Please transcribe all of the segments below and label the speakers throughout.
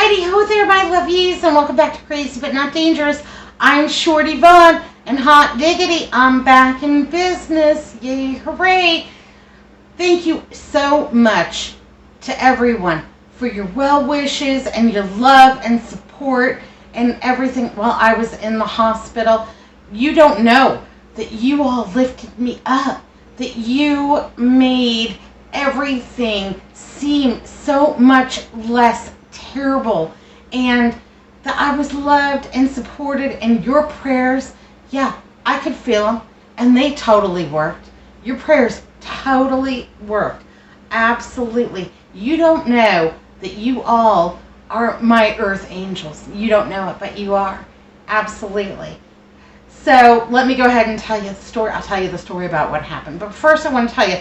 Speaker 1: Heidi ho there, my lovies, and welcome back to Crazy But Not Dangerous. I'm Shorty Vaughn, and hot diggity, I'm back in business. Yay, hooray. Thank you so much to everyone for your well wishes and your love and support and everything while I was in the hospital. You don't know that you all lifted me up, that you made everything seem so much less terrible, and that I was loved and supported, and your prayers, yeah, I could feel them, and they totally worked. Your prayers totally worked. Absolutely. You don't know that you all are my earth angels. You don't know it, but you are. Absolutely. So let me go ahead and tell you the story. I'll tell you the story about what happened. But first I want to tell you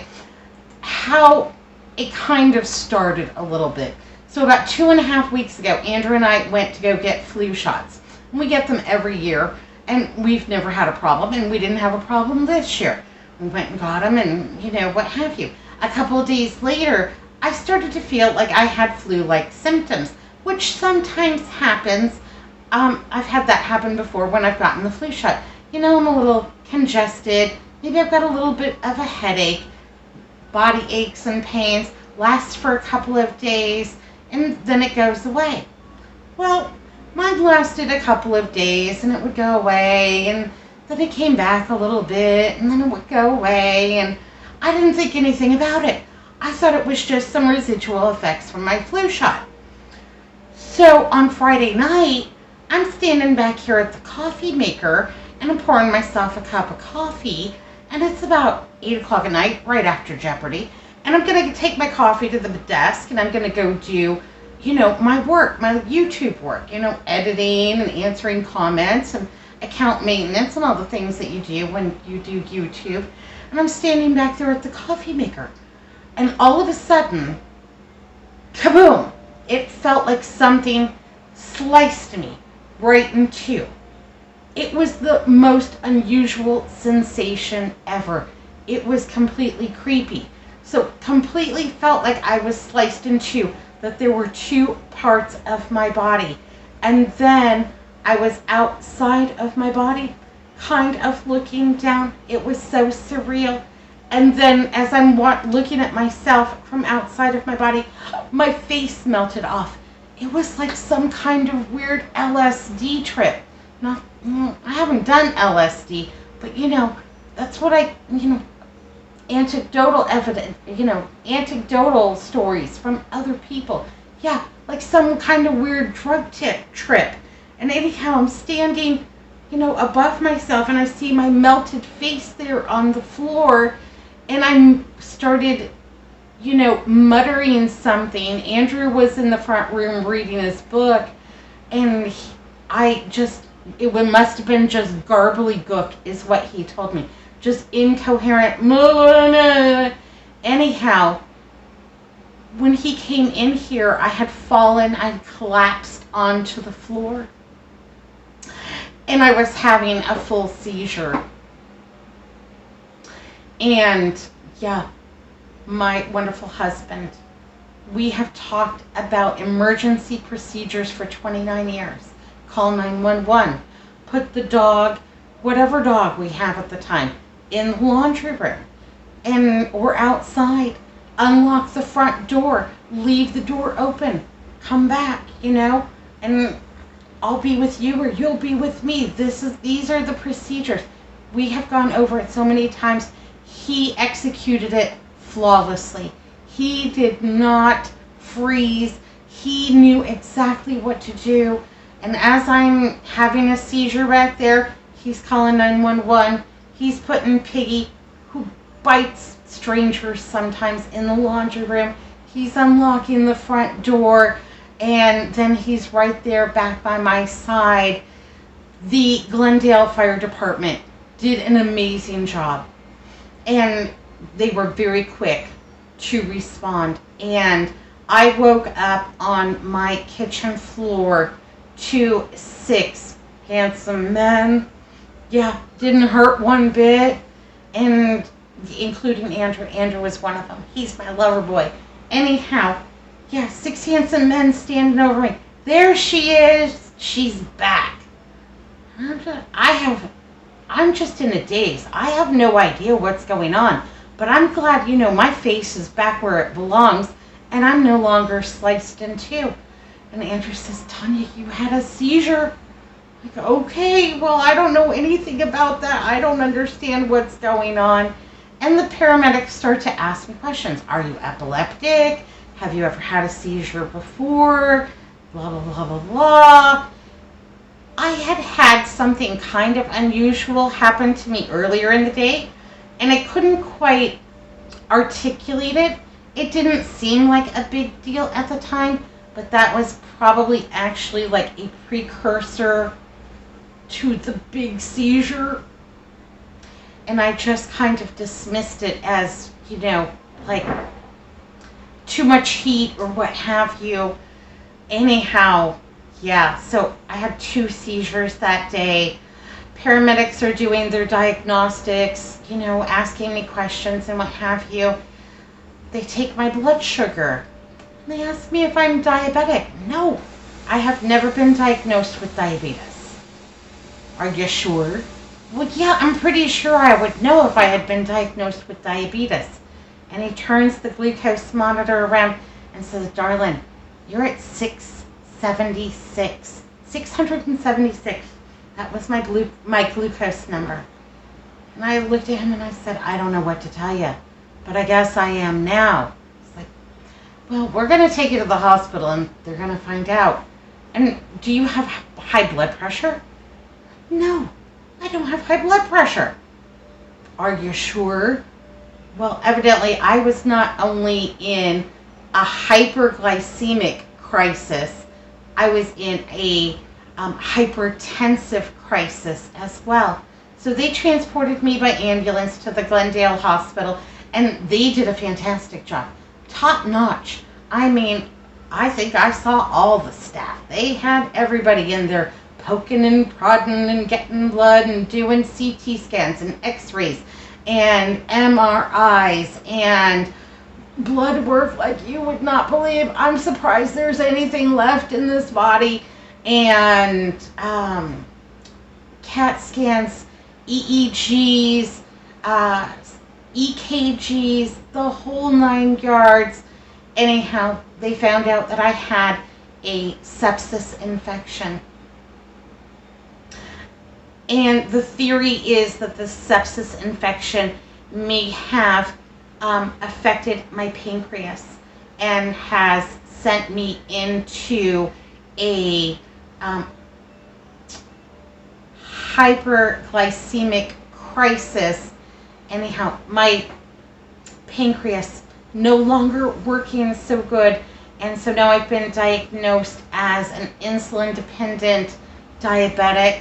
Speaker 1: how it kind of started a little bit. So about 2.5 weeks ago, Andrew and I went to go get flu shots. We get them every year, and we've never had a problem, and we didn't have a problem this year. We went and got them, and what have you. A couple of days later, I started to feel like I had flu-like symptoms, which sometimes happens. I've had that happen before when I've gotten the flu shot. I'm a little congested. Maybe I've got a little bit of a headache. Body aches and pains last for a couple of days, and then it goes away. Well, mine lasted a couple of days, and it would go away, and then it came back a little bit, and then it would go away, and I didn't think anything about it. I thought it was just some residual effects from my flu shot. So on Friday night, I'm standing back here at the coffee maker, and I'm pouring myself a cup of coffee, and it's about 8 o'clock at night, right after Jeopardy, and I'm going to take my coffee to the desk, and I'm going to go do, my work, my YouTube work, editing and answering comments and account maintenance and all the things that you do when you do YouTube. And I'm standing back there at the coffee maker, and all of a sudden, kaboom, it felt like something sliced me right in two. It was the most unusual sensation ever. It was completely creepy. So completely felt like I was sliced in two, that there were two parts of my body. And then I was outside of my body, kind of looking down. It was so surreal. And then as I'm looking at myself from outside of my body, my face melted off. It was like some kind of weird LSD trip. I haven't done LSD, but that's what anecdotal evidence, anecdotal stories from other people. Yeah, like some kind of weird drug trip. And anyhow, I'm standing, above myself, and I see my melted face there on the floor, and I started, muttering something. Andrew was in the front room reading his book, and it must have been just garbly-gook is what he told me. Just incoherent. Anyhow, when he came in here, I had fallen. I collapsed onto the floor, and I was having a full seizure. And yeah, my wonderful husband, we have talked about emergency procedures for 29 years. Call 911. Put the dog, whatever dog we have at the time, in the laundry room or outside. Unlock the front door. Leave the door open. Come back, and I'll be with you or you'll be with me. These are the procedures. We have gone over it so many times. He executed it flawlessly. He did not freeze. He knew exactly what to do. And as I'm having a seizure back there, he's calling 911. He's putting Piggy, who bites strangers sometimes, in the laundry room. He's unlocking the front door, and then he's right there back by my side. The Glendale Fire Department did an amazing job, and they were very quick to respond. And I woke up on my kitchen floor to 6 handsome men. Yeah, didn't hurt one bit, and including Andrew. Andrew was one of them. He's my lover boy. Anyhow, yeah, 6 handsome men standing over me. There she is. She's back. I'm just in a daze. I have no idea what's going on. But I'm glad, my face is back where it belongs, and I'm no longer sliced in two. And Andrew says, Tanya, you had a seizure. Like, okay, well, I don't know anything about that. I don't understand what's going on. And the paramedics start to ask me questions. Are you epileptic? Have you ever had a seizure before? Blah, blah, blah, blah, blah. I had something kind of unusual happen to me earlier in the day, and I couldn't quite articulate it. It didn't seem like a big deal at the time, but that was probably actually like a precursor to the big seizure. And I just kind of dismissed it as, like too much heat or what have you. Anyhow, yeah, so I had 2 seizures that day. Paramedics are doing their diagnostics, asking me questions and what have you. They take my blood sugar. They ask me if I'm diabetic. No, I have never been diagnosed with diabetes. Are you sure? Well, yeah, I'm pretty sure I would know if I had been diagnosed with diabetes. And he turns the glucose monitor around and says, darling, you're at 676. 676. That was my glucose number. And I looked at him and I said, I don't know what to tell you, but I guess I am now. He's like, well, we're going to take you to the hospital and they're going to find out. And do you have high blood pressure? No, I don't have high blood pressure. Are you sure? Well, evidently I was not only in a hyperglycemic crisis, I was in a hypertensive crisis as well. So they transported me by ambulance to the Glendale Hospital, and they did a fantastic job. Top notch. I mean, I think I saw all the staff. They had everybody in there poking and prodding and getting blood and doing CT scans and x-rays and MRIs and blood work like you would not believe. I'm surprised there's anything left in this body. And CAT scans, EEGs, EKGs, the whole 9 yards. Anyhow, they found out that I had a sepsis infection. And the theory is that the sepsis infection may have affected my pancreas and has sent me into a hyperglycemic crisis. Anyhow, my pancreas no longer working so good, and so now I've been diagnosed as an insulin-dependent diabetic,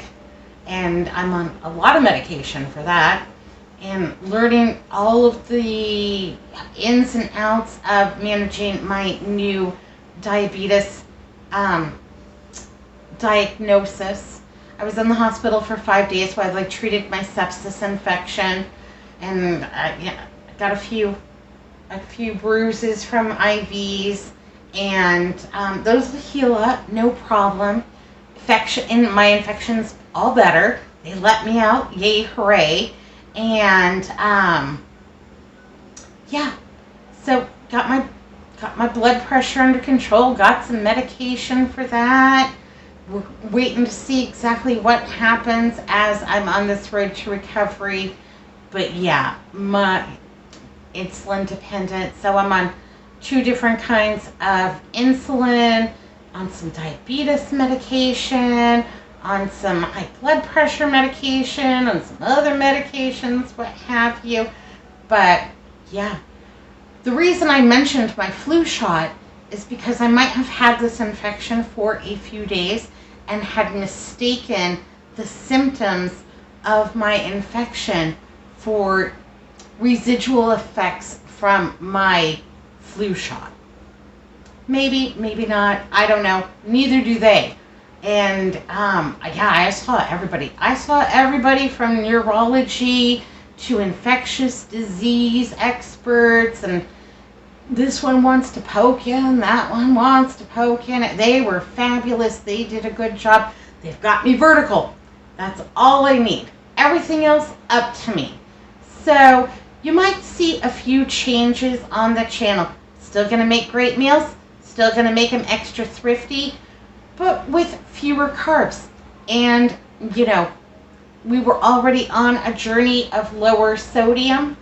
Speaker 1: and I'm on a lot of medication for that, and learning all of the ins and outs of managing my new diabetes diagnosis. I was in the hospital for 5 days while I treated my sepsis infection, and got a few bruises from IVs, and those will heal up, no problem. My infection's all better. They let me out, yay, hooray. And so got my blood pressure under control, got some medication for that. We're waiting to see exactly what happens as I'm on this road to recovery. But yeah, my insulin dependent, so I'm on 2 different kinds of insulin, on some diabetes medication, on some high blood pressure medication, on some other medications, what have you. But yeah, the reason I mentioned my flu shot is because I might have had this infection for a few days and had mistaken the symptoms of my infection for residual effects from my flu shot. Maybe, maybe not. I don't know. Neither do they. And I saw everybody. I saw everybody from neurology to infectious disease experts and this one wants to poke you and that one wants to poke you. And they were fabulous. They did a good job. They've got me vertical. That's all I need. Everything else up to me. So you might see a few changes on the channel. Still going to make great meals. Still going to make them extra thrifty, but with fewer carbs. And, you know, we were already on a journey of lower sodium.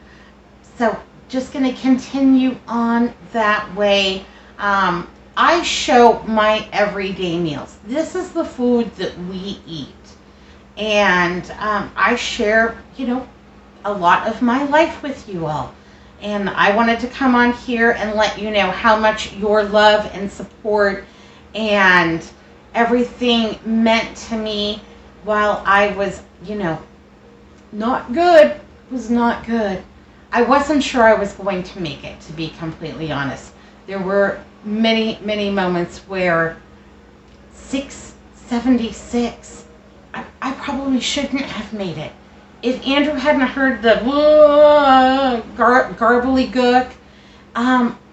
Speaker 1: So just going to continue on that way. I show my everyday meals. This is the food that we eat. And I share, you know, a lot of my life with you all. And I wanted to come on here and let you know how much your love and support and everything meant to me while I was, you know, not good. Was not good. I wasn't sure I was going to make it, to be completely honest. There were many, many moments where 676, I probably shouldn't have made it. If Andrew hadn't heard the garbly gook,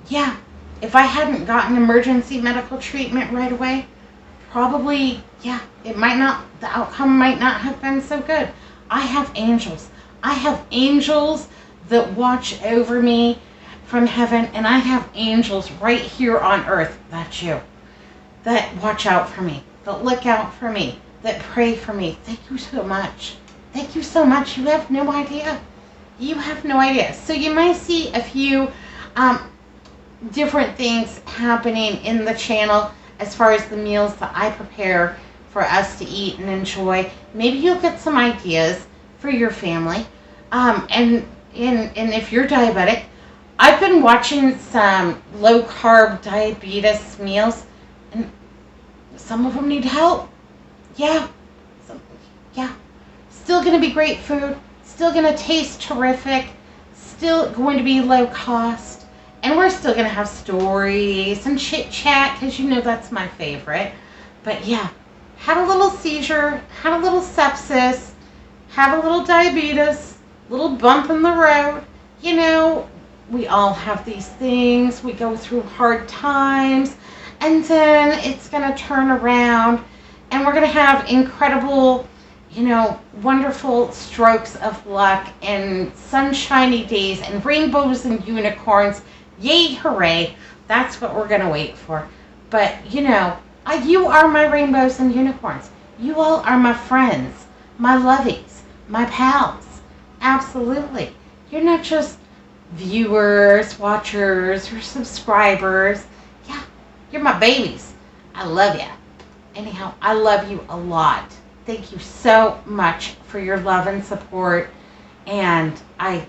Speaker 1: yeah, if I hadn't gotten emergency medical treatment right away, probably, yeah, it might not, the outcome might not have been so good. I have angels. I have angels that watch over me from heaven, and I have angels right here on earth, that's you, that watch out for me, that look out for me, that pray for me. Thank you so much. Thank you so much. You have no idea. You have no idea. So you might see a few different things happening in the channel as far as the meals that I prepare for us to eat and enjoy. Maybe you'll get some ideas for your family. And if you're diabetic, I've been watching some low-carb diabetes meals, and some of them need help. Yeah. Yeah. Still going to be great food. Still going to taste terrific. Still going to be low cost. And we're still going to have stories and chit-chat, because you know that's my favorite. But yeah, had a little seizure, had a little sepsis, had a little diabetes, little bump in the road. You know, we all have these things. We go through hard times, and then it's going to turn around, and we're going to have incredible, you know, wonderful strokes of luck and sunshiny days and rainbows and unicorns. Yay, hooray. That's what we're going to wait for. But, you know, you are my rainbows and unicorns. You all are my friends, my lovies, my pals. Absolutely. You're not just viewers, watchers, or subscribers. Yeah, you're my babies. I love you. Anyhow, I love you a lot. Thank you so much for your love and support. And I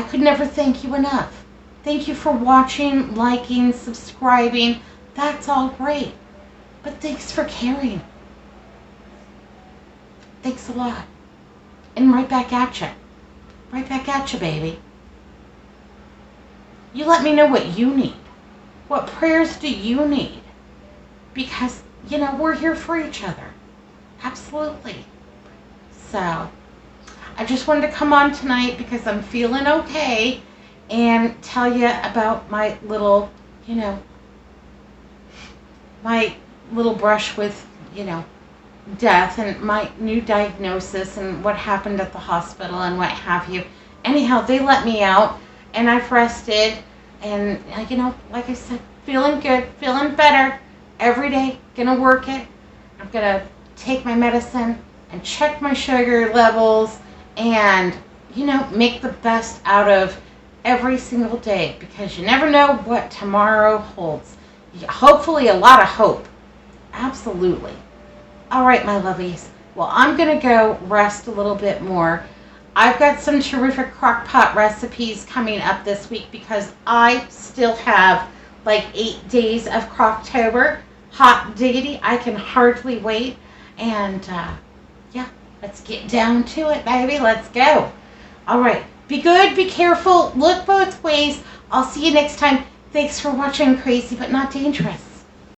Speaker 1: could never thank you enough. Thank you for watching, liking, subscribing. That's all great. But thanks for caring. Thanks a lot. And right back at you. Right back at you, baby. You let me know what you need. What prayers do you need? Because, you know, we're here for each other. Absolutely. So, I just wanted to come on tonight because I'm feeling okay and tell you about my little, you know, my little brush with, you know, death and my new diagnosis and what happened at the hospital and what have you. Anyhow, they let me out and I've rested and, you know, like I said, feeling good, feeling better every day. Gonna work it. I'm gonna take my medicine and check my sugar levels and, you know, make the best out of every single day because you never know what tomorrow holds. Hopefully a lot of hope. Absolutely. All right, my lovies. Well, I'm going to go rest a little bit more. I've got some terrific crock pot recipes coming up this week because I still have like 8 days of Crocktober. Hot diggity. I can hardly wait. And, yeah, let's get down to it, baby. Let's go. All right. Be good. Be careful. Look both ways. I'll see you next time. Thanks for watching Crazy But Not Dangerous.